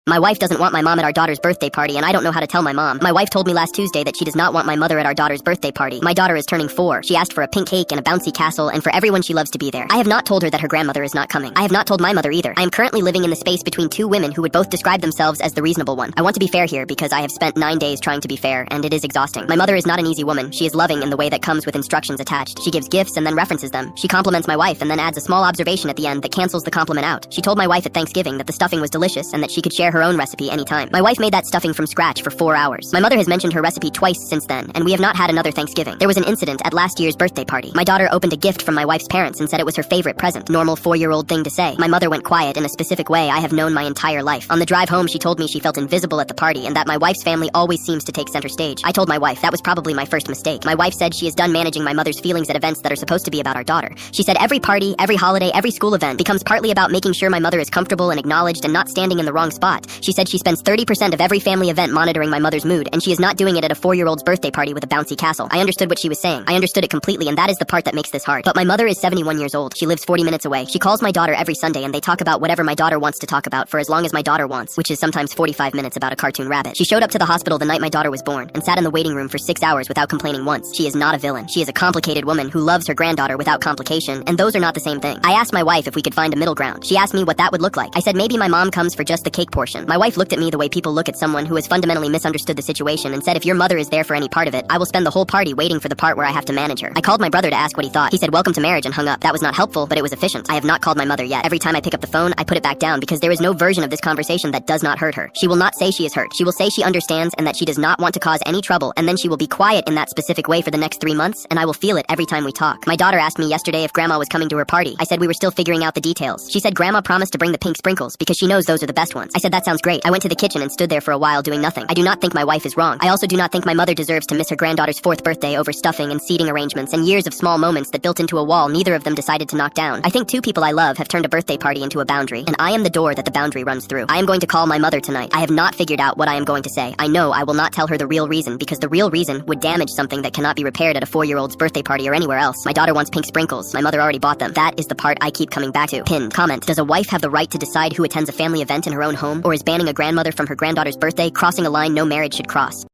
My wife doesn't want my mom at our daughter's birthday party, and I don't know how to tell my mom. My wife told me last Tuesday that she does not want my mother at our daughter's birthday party. My daughter is turning 4. She asked for a pink cake and a bouncy castle, and for everyone she loves to be there. I have not told her that her grandmother is not coming. I have not told my mother either. I am currently living in the space between two women who would both describe themselves as the reasonable one. I want to be fair here because I have spent 9 days trying to be fair, and it is exhausting. My mother is not an easy woman. She is loving in the way that comes with instructions attached. She gives gifts and then references them. She compliments my wife and then adds a small observation at the end that cancels the compliment out. She told my wife at Thanksgiving that the stuffing was delicious and that she could share her own recipe anytime. My wife made that stuffing from scratch for 4 hours. My mother has mentioned her recipe twice since then, and we have not had another Thanksgiving. There was an incident at last year's birthday party. My daughter opened a gift from my wife's parents and said it was her favorite present. Normal 4-year-old thing to say. My mother went quiet in a specific way I have known my entire life. On the drive home, she told me she felt invisible at the party and that my wife's family always seems to take center stage. I told my wife that was probably my first mistake. My wife said she is done managing my mother's feelings at events that are supposed to be about our daughter. She said every party, every holiday, every school event becomes partly about making sure my mother is comfortable and acknowledged and not standing in the wrong spot. She said she spends 30% of every family event monitoring my mother's mood, and she is not doing it at a 4-year-old's birthday party with a bouncy castle. I understood what she was saying. I understood it completely, and that is the part that makes this hard. But my mother is 71 years old. She lives 40 minutes away. She calls my daughter every Sunday, and they talk about whatever my daughter wants to talk about for as long as my daughter wants, which is sometimes 45 minutes about a cartoon rabbit. She showed up to the hospital the night my daughter was born, and sat in the waiting room for 6 hours without complaining once. She is not a villain. She is a complicated woman who loves her granddaughter without complication, and those are not the same thing. I asked my wife if we could find a middle ground. She asked me what that would look like. I said maybe my mom comes for just the cake portion. My wife looked at me the way people look at someone who has fundamentally misunderstood the situation and said if your mother is there for any part of it, I will spend the whole party waiting for the part where I have to manage her. I called my brother to ask what he thought. He said welcome to marriage and hung up. That was not helpful, but it was efficient. I have not called my mother yet. Every time I pick up the phone, I put it back down because there is no version of this conversation that does not hurt her. She will not say she is hurt. She will say she understands and that she does not want to cause any trouble, and then she will be quiet in that specific way for the next 3 months, and I will feel it every time we talk. My daughter asked me yesterday if grandma was coming to her party. I said we were still figuring out the details. She said grandma promised to bring the pink sprinkles because she knows those are the best ones. I said that sounds great. I went to the kitchen and stood there for a while doing nothing. I do not think my wife is wrong. I also do not think my mother deserves to miss her granddaughter's 4th birthday over stuffing and seating arrangements and years of small moments that built into a wall neither of them decided to knock down. I think 2 people I love have turned a birthday party into a boundary, and I am the door that the boundary runs through. I am going to call my mother tonight. I have not figured out what I am going to say. I know I will not tell her the real reason because the real reason would damage something that cannot be repaired at a 4-year-old's birthday party or anywhere else. My daughter wants pink sprinkles. My mother already bought them. That is the part I keep coming back to. Pin comment. Does a wife have the right to decide who attends a family event in her own home, or is banning a grandmother from her granddaughter's birthday crossing a line no marriage should cross?